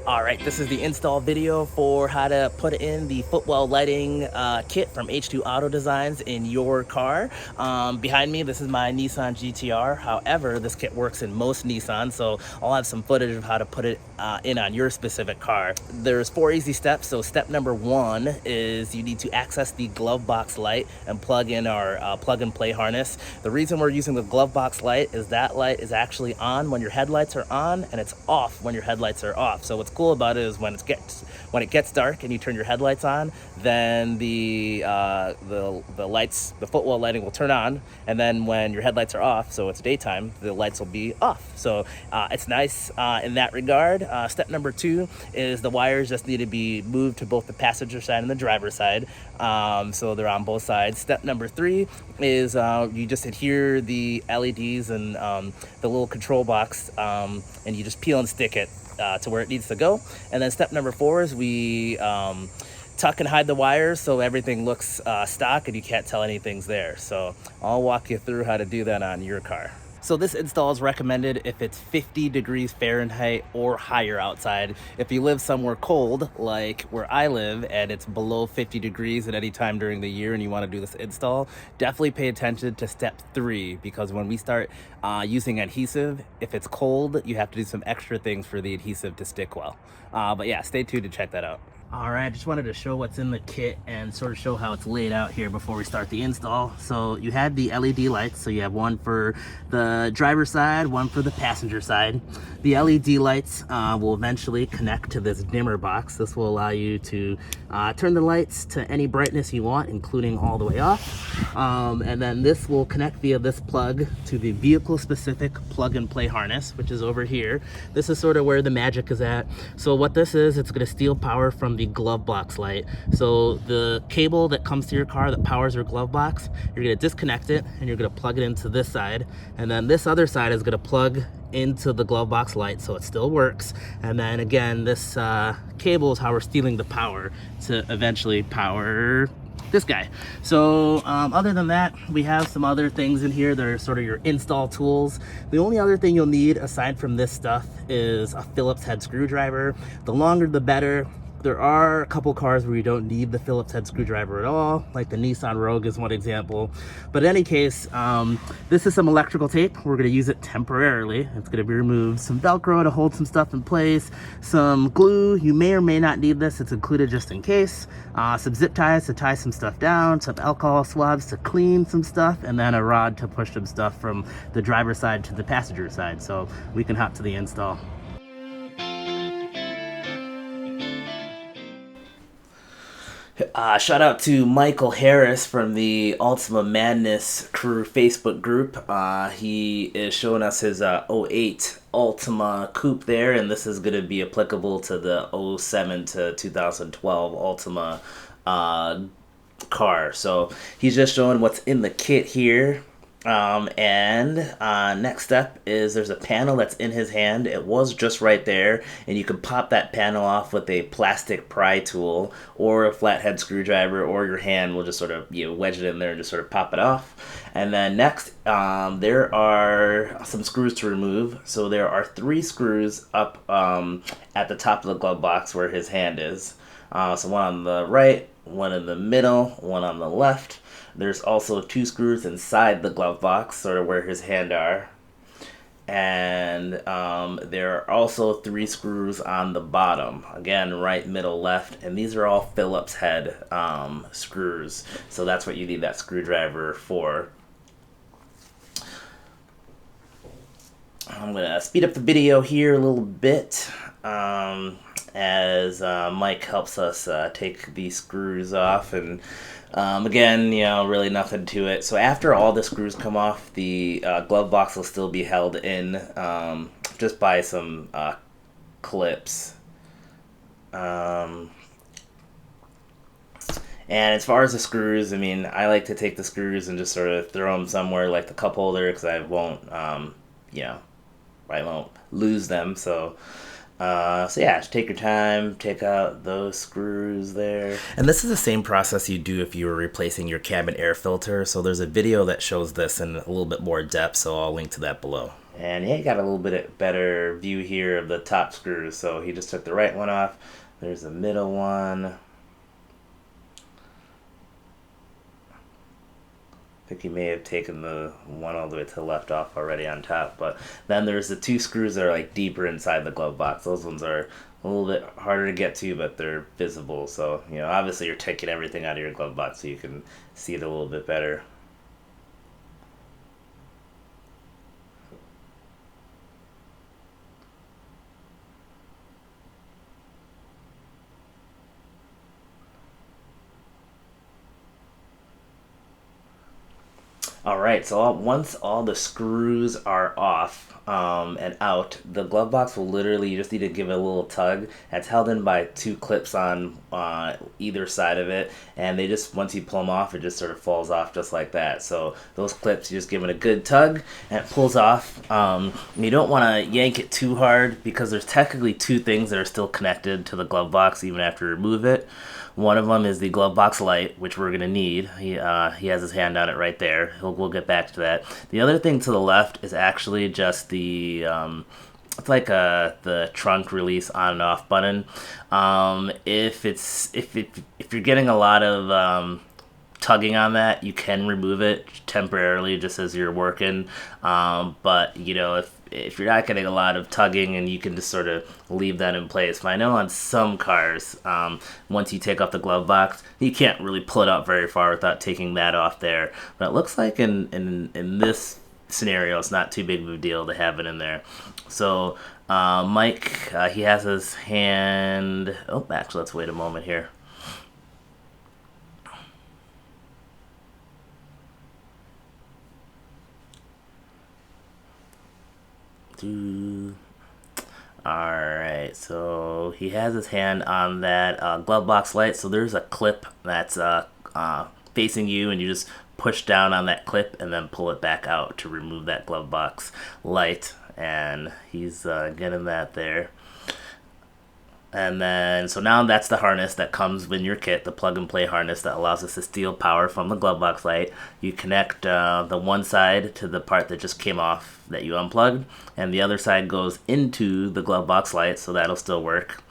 Alright, this is the install video for how to put in the Footwell lighting kit from H2 Auto Designs in your car. Behind me, this is my Nissan GTR. However, this kit works in most Nissans, so I'll have some footage of how to put it in on your specific car. There's 4 easy steps. So step number 1 is you need to access the glove box light and plug in our plug and play harness. The reason we're using the glove box light is that light is actually on when your headlights are on, and it's off when your headlights are off. So what's cool about it is when it gets dark and you turn your headlights on, then the lights, the Footwell lighting will turn on, and then when your headlights are off, so it's daytime, the lights will be off. So it's nice in that regard. Step number 2 is the wires just need to be moved to both the passenger side and the driver's side, so they're on both sides. Step number 3 is you just adhere the LEDs and the little control box, and you just peel and stick it to where it needs to go. And then step number 4 is we tuck and hide the wires so everything looks stock and you can't tell anything's there. So I'll walk you through how to do that on your car. So this install is recommended if it's 50 degrees Fahrenheit or higher outside. If you live somewhere cold, like where I live, and it's below 50 degrees at any time during the year and you want to do this install, definitely pay attention to step 3, because when we start using adhesive, if it's cold, you have to do some extra things for the adhesive to stick well. But yeah, stay tuned to check that out. Alright, I just wanted to show what's in the kit and sort of show how it's laid out here before we start the install. So you have the LED lights, so you have one for the driver's side, one for the passenger side. The LED lights will eventually connect to this dimmer box. This will allow you to turn the lights to any brightness you want, including all the way off. And then this will connect via this plug to the vehicle-specific plug-and-play harness, which is over here. This is sort of where the magic is at. So what this is, it's going to steal power from the glove box light. So the cable that comes to your car that powers your glove box, you're going to disconnect it and you're going to plug it into this side, and then this other side is going to plug into the glove box light so it still works. And then again, this cable is how we're stealing the power to eventually power this guy. So other than that, we have some other things in here that are sort of your install tools. The only other thing you'll need aside from this stuff is a Phillips head screwdriver. The longer the better. There are a couple cars where you don't need the Phillips head screwdriver at all, like the Nissan Rogue is one example. But in any case, this is some electrical tape. We're going to use it temporarily. It's going to be removed. Some Velcro to hold some stuff in place. Some glue. You may or may not need this. It's included just in case. Some zip ties to tie some stuff down. Some alcohol swabs to clean some stuff. And then a rod to push some stuff from the driver's side to the passenger side. So we can hop to the install. Shout out to Michael Harris from the Altima Madness Crew Facebook group. He is showing us his 08 Altima Coupe there, and this is going to be applicable to the 07 to 2012 Altima car. So he's just showing what's in the kit here. Next step is there's a panel that's in his hand. It was just right there, and you can pop that panel off with a plastic pry tool or a flathead screwdriver, or your hand will just sort of wedge it in there and just sort of pop it off. And then next, there are some screws to remove. So there are 3 screws up at the top of the glove box where his hand is. So one on the right, one in the middle, one on the left. There's also 2 screws inside the glove box, sort of where his hand are. And there are also 3 screws on the bottom. Again, right, middle, left. And these are all Phillips head screws. So that's what you need that screwdriver for. I'm going to speed up the video here a little bit as Mike helps us take these screws off. And again, really nothing to it. So after all the screws come off, the glove box will still be held in just by some clips. And as far as the screws, I mean, I like to take the screws and just sort of throw them somewhere like the cup holder, because I won't, I won't lose them. So yeah, just take your time, take out those screws there. And this is the same process you do if you were replacing your cabin air filter. So there's a video that shows this in a little bit more depth, so I'll link to that below. And yeah, he got a little bit better view here of the top screws. So he just took the right one off. There's the middle one. I think he may have taken the one all the way to the left off already on top. But then there's the two screws that are like deeper inside the glove box. Those ones are a little bit harder to get to, but they're visible. So, you know, obviously you're taking everything out of your glove box so you can see it a little bit better. All right, so once all the screws are off and out, the glove box will literally, you just need to give it a little tug. It's held in by two clips on either side of it, and they just, once you pull them off, it just sort of falls off just like that. So those clips, you just give it a good tug, and it pulls off. You don't want to yank it too hard because there's technically two things that are still connected to the glove box even after you remove it. One of them is the glove box light, which we're going to need. He has his hand on it right there. We'll get back to that. The other thing to the left is actually just the it's like the trunk release on and off button. If you're getting a lot of tugging on that, you can remove it temporarily just as you're working. But you know, if you're not getting a lot of tugging, and you can just sort of leave that in place. But I know on some cars, once you take off the glove box, you can't really pull it out very far without taking that off there. But it looks like in this scenario, it's not too big of a deal to have it in there. So Mike, he has his hand. Oh, actually, let's wait a moment here. Alright, so he has his hand on that glove box light. So there's a clip that's facing you, and you just push down on that clip and then pull it back out to remove that glove box light. And he's getting that there. And then, so now that's the harness that comes in your kit, the plug and play harness that allows us to steal power from the glove box light. You connect the one side to the part that just came off that you unplugged, and the other side goes into the glove box light, so that'll still work.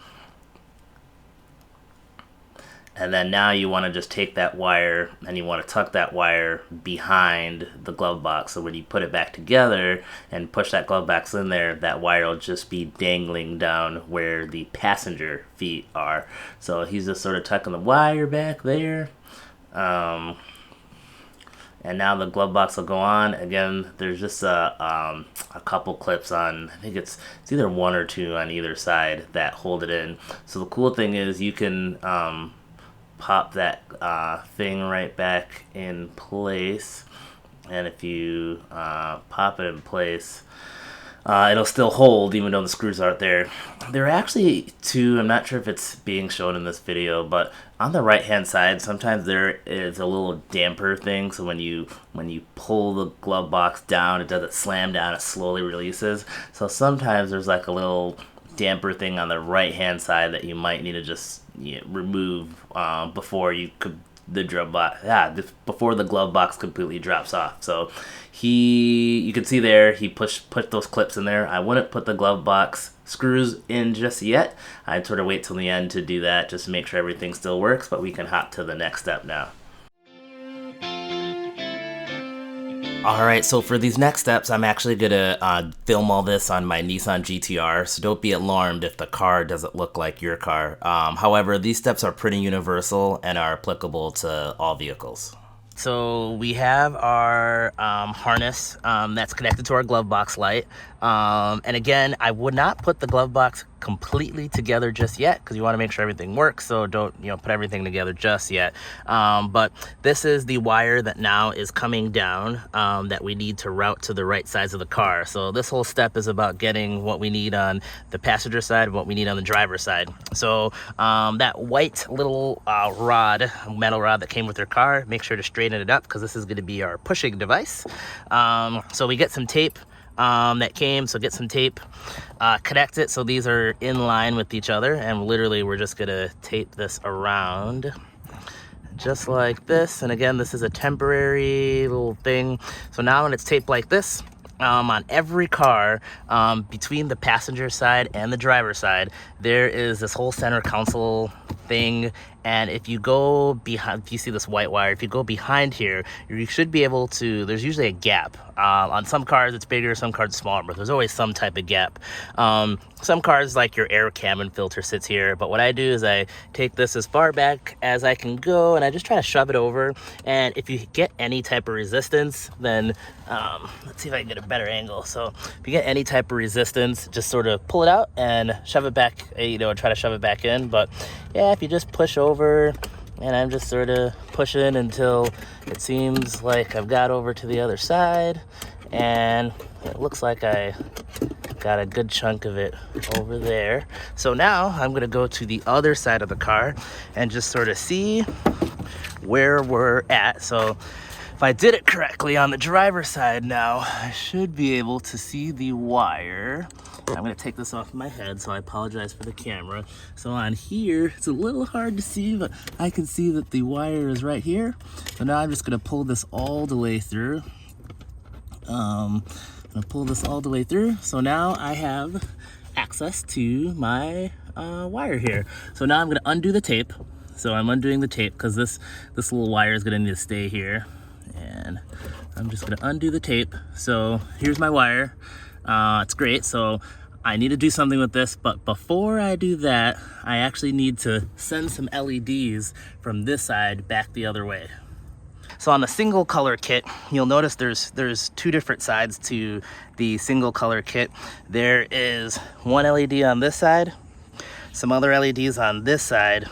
And then now you want to just take that wire and you want to tuck that wire behind the glove box. So when you put it back together and push that glove box in there, that wire will just be dangling down where the passenger feet are. So he's just sort of tucking the wire back there. And now the glove box will go on. Again, there's just a couple clips on, I think it's either one or two on either side that hold it in. So the cool thing is you can pop that thing right back in place, and if you pop it in place, it'll still hold even though the screws aren't there. There are actually two, I'm not sure if it's being shown in this video, but on the right hand side sometimes there is a little damper thing, so when you pull the glove box down, it doesn't slam down, it slowly releases. So sometimes there's like a little damper thing on the right hand side that you might need to just remove before before the glove box completely drops off. So you can see there he put those clips in there. I wouldn't put the glove box screws in just yet. I'd sort of wait till the end to do that just to make sure everything still works, but we can hop to the next step now. Alright, so for these next steps, I'm actually going to film all this on my Nissan GTR, so don't be alarmed if the car doesn't look like your car. However, these steps are pretty universal and are applicable to all vehicles. So we have our harness that's connected to our glove box light. And again, I would not put the glove box completely together just yet because you want to make sure everything works, so don't put everything together just yet. But this is the wire that now is coming down that we need to route to the right sides of the car. So this whole step is about getting what we need on the passenger side and what we need on the driver's side. So that white little metal rod that came with your car, make sure to straighten it up because this is going to be our pushing device. So we get some tape that came, so get some tape, connect it so these are in line with each other, and literally we're just gonna tape this around just like this. And again, this is a temporary little thing. So now when it's taped like this, on every car, between the passenger side and the driver's side, there is this whole center console thing. And if you go behind, if you see this white wire, if you go behind here, you should be able to, there's usually a gap. On some cars it's bigger, some cars smaller, but there's always some type of gap. Some cars, like your air cabin filter sits here, but what I do is I take this as far back as I can go and I just try to shove it over. And if you get any type of resistance, then let's see if I can get a better angle. So if you get any type of resistance, just sort of pull it out and shove it back, you know, try to shove it back in. But yeah, if you just push over, and I'm just sort of pushing until it seems like I've got over to the other side, and it looks like I got a good chunk of it over there. So now I'm gonna go to the other side of the car and just sort of see where we're at. So if I did it correctly on the driver's side now, I should be able to see the wire. I'm gonna take this off my head, so I apologize for the camera. So on here, it's a little hard to see, but I can see that the wire is right here. So now I'm just gonna pull this all the way through. I'm gonna pull this all the way through. So now I have access to my wire here. So now I'm gonna undo the tape. So I'm undoing the tape because this little wire is gonna need to stay here. And I'm just gonna undo the tape. So here's my wire. It's great. So I need to do something with this, but before I do that, I actually need to send some LEDs from this side back the other way. So on the single color kit, you'll notice there's two different sides to the single color kit. There is one LED on this side, some other LEDs on this side,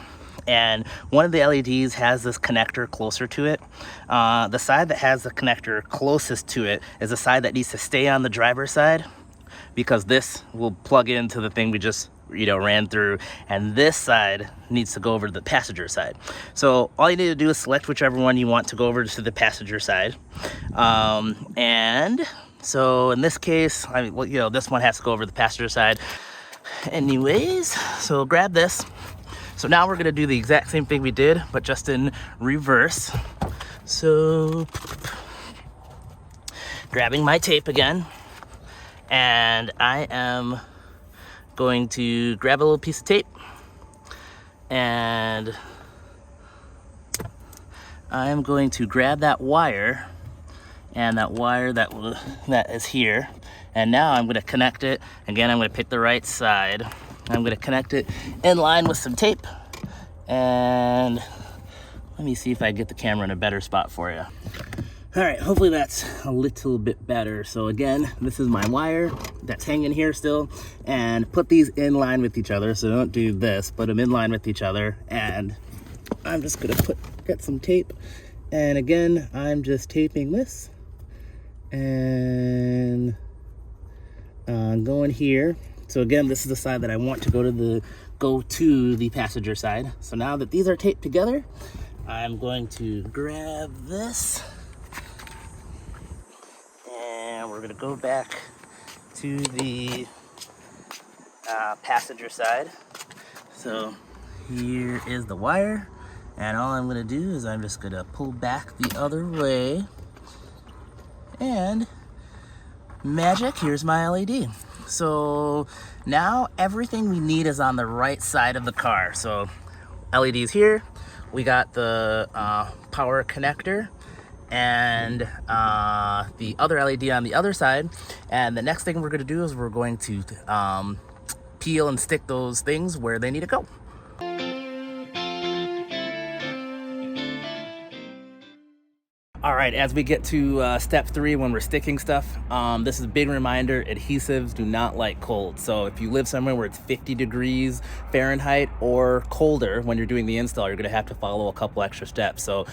and one of the LEDs has this connector closer to it. The side that has the connector closest to it is the side that needs to stay on the driver's side, because this will plug into the thing we just ran through, and this side needs to go over to the passenger side. So all you need to do is select whichever one you want to go over to the passenger side. And so in this case, this one has to go over the passenger side anyways. So grab this. So now we're gonna do the exact same thing we did, but just in reverse. So grabbing my tape again, and I am going to grab a little piece of tape, and I am going to grab that wire, and that wire that is here, and now I'm gonna connect it. Again, I'm gonna pick the right side. I'm gonna connect it in line with some tape, and let me see if I get the camera in a better spot for you. All right, hopefully that's a little bit better. So again, this is my wire that's hanging here still, and put these in line with each other. So don't do this, put them in line with each other. And I'm just gonna get some tape. And again, I'm just taping this and going here. So again, this is the side that I want to go to the passenger side. So now that these are taped together, I'm going to grab this, and we're gonna go back to the passenger side. So here is the wire, and all I'm gonna do is I'm just gonna pull back the other way, and magic, here's my LED. So now everything we need is on the right side of the car. So LEDs here, we got the power connector, and the other LED on the other side. And the next thing we're gonna do is we're going to peel and stick those things where they need to go. All right, as we get to step 3, when we're sticking stuff, this is a big reminder, adhesives do not like cold. So if you live somewhere where it's 50 degrees Fahrenheit or colder when you're doing the install, you're gonna have to follow a couple extra steps. So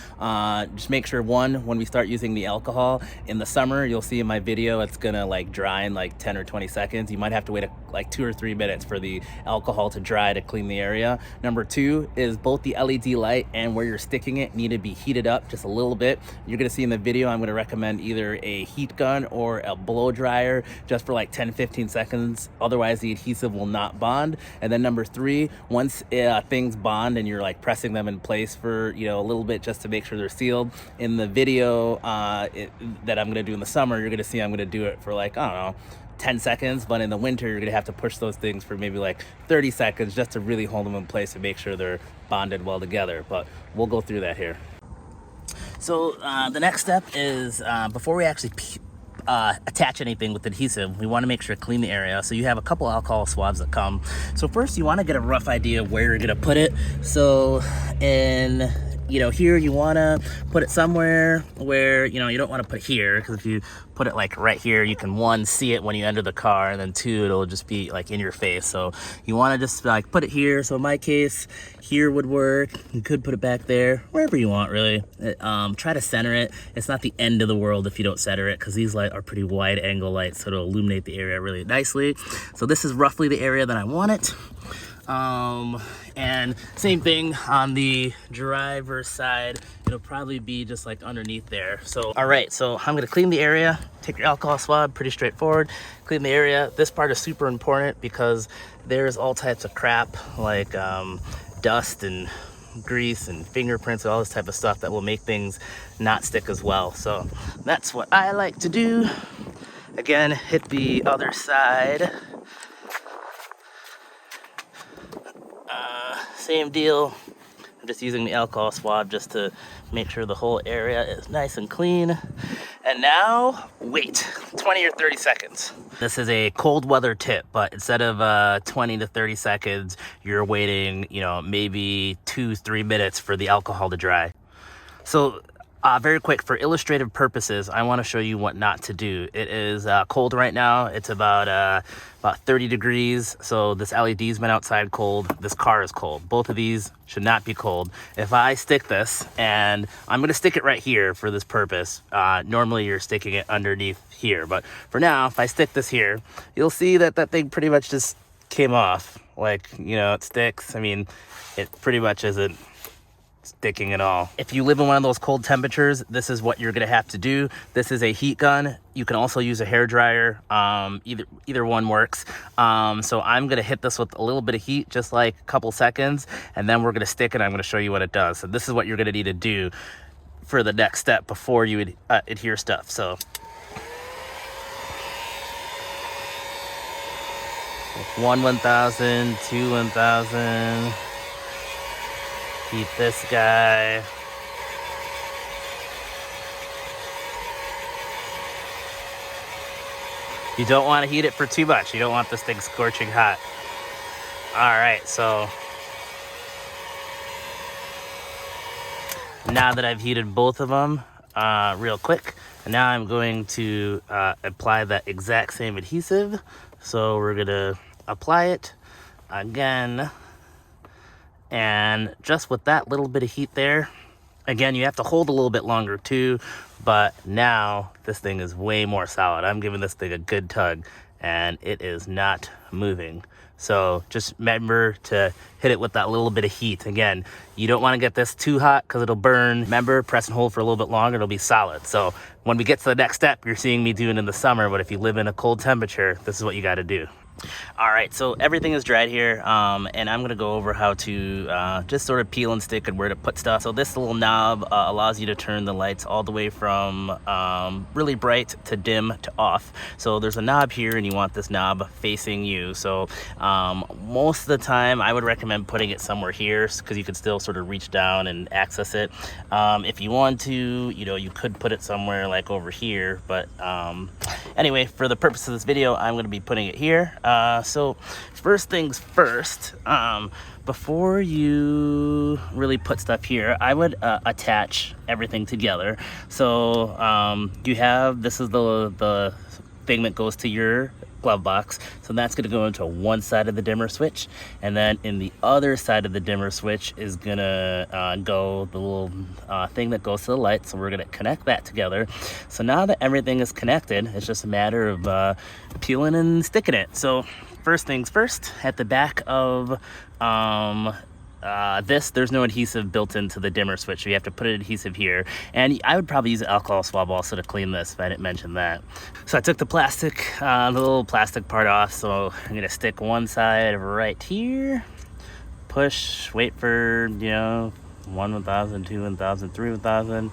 just make sure, one, when we start using the alcohol, in the summer, you'll see in my video, it's gonna dry in 10 or 20 seconds. You might have to wait 2 or 3 minutes for the alcohol to dry to clean the area. Number 2 is both the LED light and where you're sticking it need to be heated up just a little bit. You're gonna gonna see in the video, I'm gonna recommend either a heat gun or a blow dryer just for like 10-15 seconds. Otherwise the adhesive will not bond. And then number 3, once things bond and you're like pressing them in place for, you know, a little bit just to make sure they're sealed, in the video that I'm gonna do in the summer, you're gonna see I'm gonna do it for like, I don't know, 10 seconds, but in the winter you're gonna have to push those things for maybe like 30 seconds just to really hold them in place and make sure they're bonded well together. But we'll go through that here. So the next step is before we actually attach anything with adhesive, we want to make sure to clean the area. So you have a couple alcohol swabs that come. So first you want to get a rough idea of where you're gonna put it. So in, you know, here you want to put it somewhere where, you know, you don't want to put it here, because if you put it like right here, you can, 1, see it when you enter the car, and then 2, it'll just be like in your face. So you want to just like put it here. So in my case, here would work. You could put it back there, wherever you want, really. Try to center it. It's not the end of the world if you don't center it, because these lights are pretty wide angle lights, so it'll illuminate the area really nicely. So this is roughly the area that I want it. And same thing on the driver's side, it'll probably be just like underneath there. So all right, so I'm gonna clean the area. Take your alcohol swab, pretty straightforward. Clean the area. This part is super important because there's all types of crap like dust and grease and fingerprints and all this type of stuff that will make things not stick as well. So that's what I like to do. Again, hit the other side. Same deal. I'm just using the alcohol swab just to make sure the whole area is nice and clean. And now, wait 20 or 30 seconds. This is a cold weather tip, but instead of 20 to 30 seconds, you're waiting, you know, maybe 2-3 minutes for the alcohol to dry. So very quick, for illustrative purposes, I want to show you what not to do. It is cold right now. It's about 30 degrees. So this LED's been outside cold. This car is cold. Both of these should not be cold. If I stick this, and I'm going to stick it right here for this purpose. Normally you're sticking it underneath here, but for now, if I stick this here, you'll see that that thing pretty much just came off. Like, you know, it sticks. I mean, it pretty much isn't sticking at all. If you live in one of those cold temperatures, this is what you're gonna have to do. This is a heat gun. You can also use a hair dryer. Either one works. So I'm gonna hit this with a little bit of heat, just like a couple seconds, and then we're gonna stick it. I'm gonna show you what it does. So this is what you're gonna need to do for the next step before you adhere stuff. So 1 1000, 2 1000. Heat this guy. You don't want to heat it for too much. You don't want this thing scorching hot. All right, so now that I've heated both of them real quick, and now I'm going to apply that exact same adhesive. So we're gonna apply it again. And just with that little bit of heat there, again, you have to hold a little bit longer too, but now this thing is way more solid. I'm giving this thing a good tug and it is not moving. So just remember to hit it with that little bit of heat. Again, you don't want to get this too hot because it'll burn. Remember, press and hold for a little bit longer, it'll be solid. So when we get to the next step, you're seeing me doing in the summer, but if you live in a cold temperature, this is what you got to do. All right, so everything is dried here, and I'm gonna go over how to just sort of peel and stick and where to put stuff. So this little knob allows you to turn the lights all the way from really bright to dim to off. So there's a knob here and you want this knob facing you. So most of the time I would recommend putting it somewhere here because you can still sort of reach down and access it. If you want to, you know, you could put it somewhere like over here, but anyway, for the purpose of this video, I'm gonna be putting it here. So first things first, before you really put stuff here, I would attach everything together. So you have, this is the thing that goes to your glove box. So that's going to go into one side of the dimmer switch, and then in the other side of the dimmer switch is gonna go the little thing that goes to the light. So we're gonna connect that together. So now that everything is connected, it's just a matter of peeling and sticking it. So first things first, at the back of there's no adhesive built into the dimmer switch, so you have to put an adhesive here. And I would probably use an alcohol swab also to clean this, if I didn't mention that. So I took the little plastic part off, so I'm gonna stick one side right here, push, wait for, 1,000, 2,000, 3,000.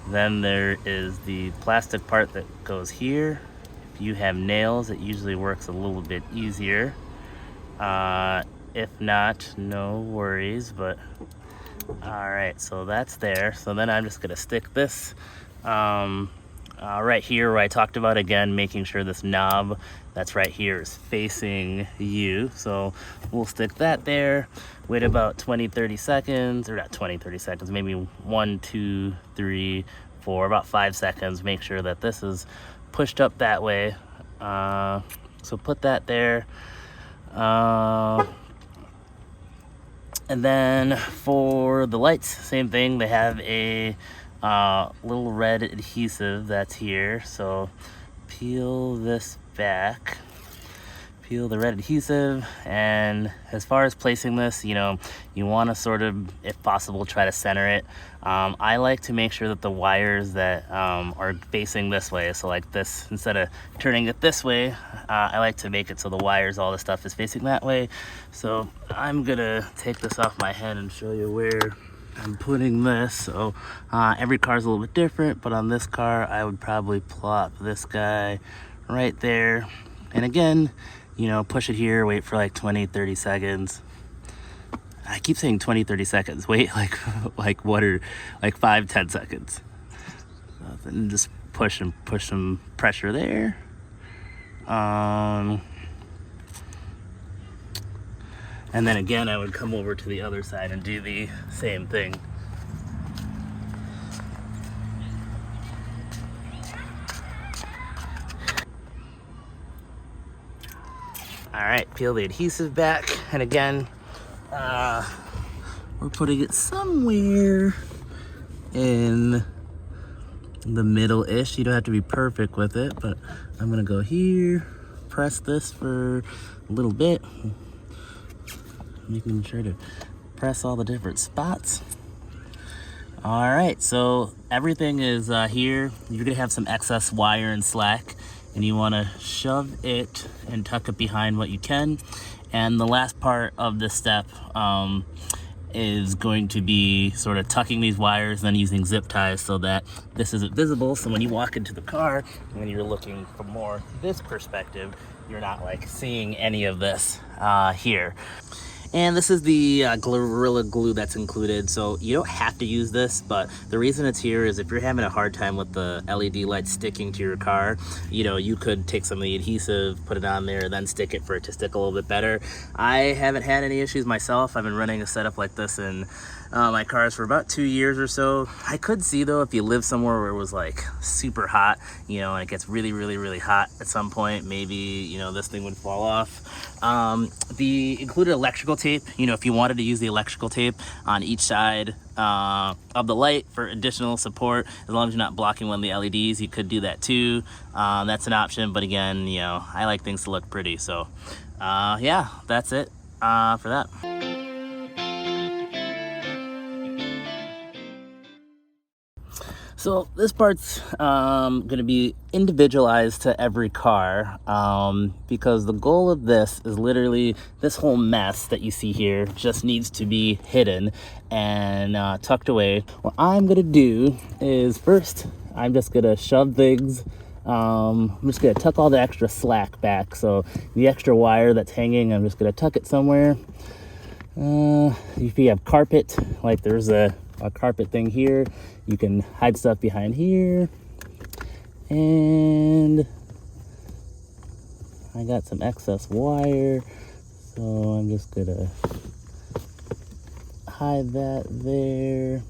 Then there is the plastic part that goes here. If you have nails, it usually works a little bit easier. If not, no worries, but all right, so that's there. So then I'm just gonna stick this right here where I talked about, again, making sure this knob that's right here is facing you. So we'll stick that there, wait about 20-30 seconds, or not 20-30 seconds, maybe 1, 2, 3, 4, about 5 seconds. Make sure that this is pushed up that way. So put that there. And then for the lights, same thing. They have a little red adhesive that's here. So peel this back, peel the red adhesive, and as far as placing this, you want to sort of, if possible, try to center it. I like to make sure that the wires that are facing this way, so like this, instead of turning it this way, I like to make it so the wires, all the stuff is facing that way. So I'm gonna take this off my head and show you where I'm putting this. So every car is a little bit different, but on this car I would probably plop this guy right there, and again, push it here, wait for like 20-30 seconds. I keep saying 20-30 seconds, wait like 5-10 seconds. Then just push some pressure there. And then again, I would come over to the other side and do the same thing. All right, peel the adhesive back, and again, we're putting it somewhere in the middle-ish. You don't have to be perfect with it, but I'm gonna go here, press this for a little bit, making sure to press all the different spots. All right, so everything is here. You're gonna have some excess wire and slack, and you wanna shove it and tuck it behind what you can. And the last part of this step is going to be sort of tucking these wires, then using zip ties so that this isn't visible. So when you walk into the car, when you're looking from more this perspective, you're not like seeing any of this here. And this is the Gorilla Glue that's included, so you don't have to use this, but the reason it's here is if you're having a hard time with the LED lights sticking to your car, you could take some of the adhesive, put it on there, then stick it for it to stick a little bit better. I haven't had any issues myself. I've been running a setup like this in my cars for about 2 years or so. I could see though, if you live somewhere where it was like super hot, and it gets really, really, really hot at some point, maybe, this thing would fall off. The included electrical tape, if you wanted to use the electrical tape on each side of the light for additional support, as long as you're not blocking one of the LEDs, you could do that too. That's an option, but again, I like things to look pretty. So yeah, that's it for that. So this part's going to be individualized to every car because the goal of this is literally this whole mess that you see here just needs to be hidden and tucked away. What I'm going to do is first, I'm just going to shove things. I'm just going to tuck all the extra slack back. So the extra wire that's hanging, I'm just going to tuck it somewhere. If you have carpet, like there's a carpet thing here, you can hide stuff behind here. And I got some excess wire, so I'm just gonna hide that there.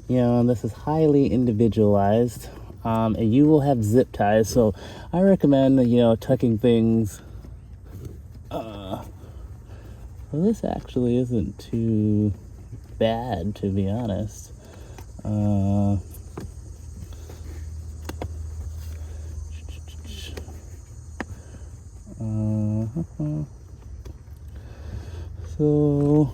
And this is highly individualized, and you will have zip ties, so I recommend tucking things. Well, this actually isn't too bad, to be honest. So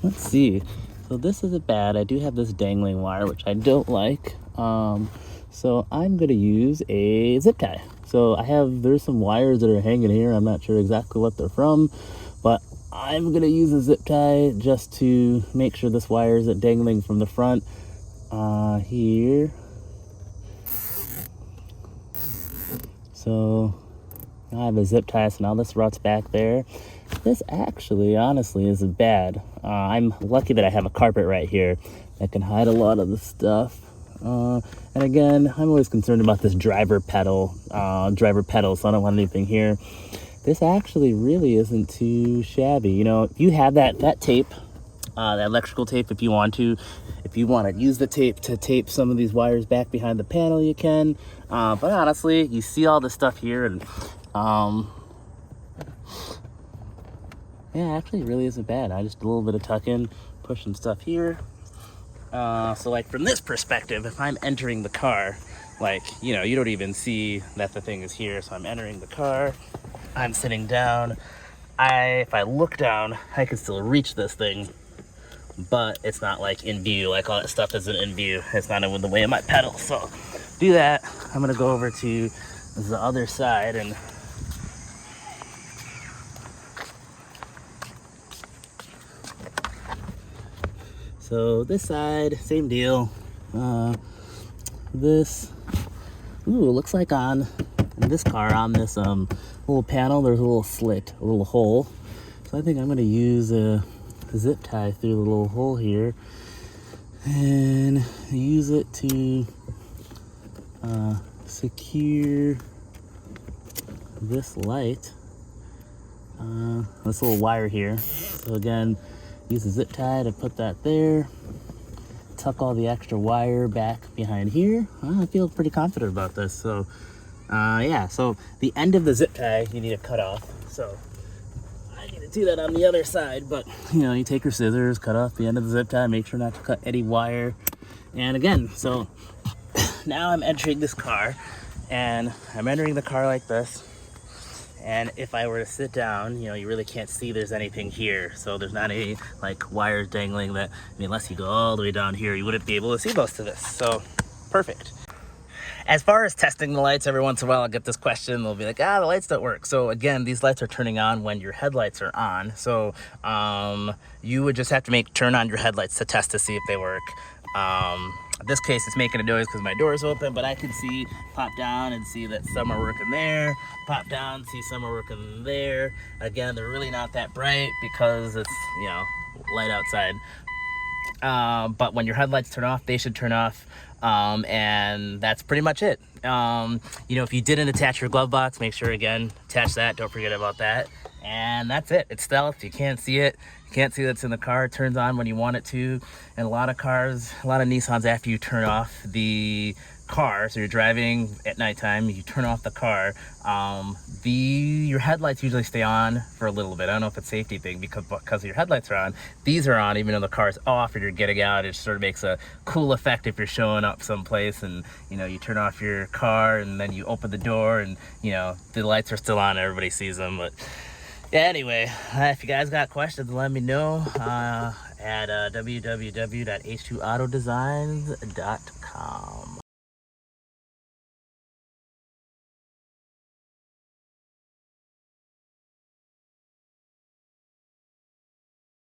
let's see. So this isn't bad. I do have this dangling wire, which I don't like. So I'm gonna use a zip tie. So there's some wires that are hanging here. I'm not sure exactly what they're from, but I'm gonna use a zip tie just to make sure this wire isn't dangling from the front here. So I have a zip tie, so now this rut's back there. This actually, honestly, isn't bad. I'm lucky that I have a carpet right here that can hide a lot of the stuff. And again, I'm always concerned about this driver pedal, so I don't want anything here. This actually really isn't too shabby. You know, you have that tape, that electrical tape if you want to. If you want to use the tape to tape some of these wires back behind the panel, you can. But honestly, you see all this stuff here, and yeah, actually it really isn't bad. I just a little bit of tuck in, push some stuff here. So like from this perspective, if I'm entering the car, like, you know, you don't even see that the thing is here. So I'm entering the car, I'm sitting down. If I look down, I can still reach this thing, but it's not like in view, like all that stuff isn't in view. It's not in the way of my pedal. So do that. I'm gonna go over to the other side and so this side, same deal. This, ooh, it looks like in this car, on this little panel, there's a little slit, a little hole. So I think I'm gonna use a zip tie through the little hole here and use it to secure this light, this little wire here. So again, use a zip tie to put that there, tuck all the extra wire back behind here. I feel pretty confident about this. So yeah, so the end of the zip tie you need to cut off. So I need to do that on the other side, but you know, you take your scissors, cut off the end of the zip tie, make sure not to cut any wire. And again, so now I'm entering this car, and I'm entering the car like this. And if I were to sit down, you know, you really can't see there's anything here. So there's not any like wires dangling that, I mean, unless you go all the way down here, you wouldn't be able to see most of this. So perfect. As far as testing the lights, every once in a while I'll get this question. They'll be like, the lights don't work. So again, these lights are turning on when your headlights are on. So you would just have to turn on your headlights to test to see if they work. In this case, it's making a noise because my door is open, but I can see, pop down and see that some are working there, pop down, see some are working there. Again, they're really not that bright because it's, you know, light outside. But when your headlights turn off, they should turn off. And that's pretty much it. You know, if you didn't attach your glove box, make sure, again, attach that. Don't forget about that. And that's it. It's stealth. You can't see it. You can't see that's in the car. It turns on when you want it to. And a lot of Nissans, after you turn off the car, so you're driving at nighttime, you turn off the car, your headlights usually stay on for a little bit. I don't know if it's a safety thing because your headlights are on. These are on even though the car's off or you're getting out. It sort of makes a cool effect if you're showing up someplace and, you know, you turn off your car and then you open the door and, you know, the lights are still on. Everybody sees them. But yeah, anyway, if you guys got questions, let me know at www.h2autodesigns.com.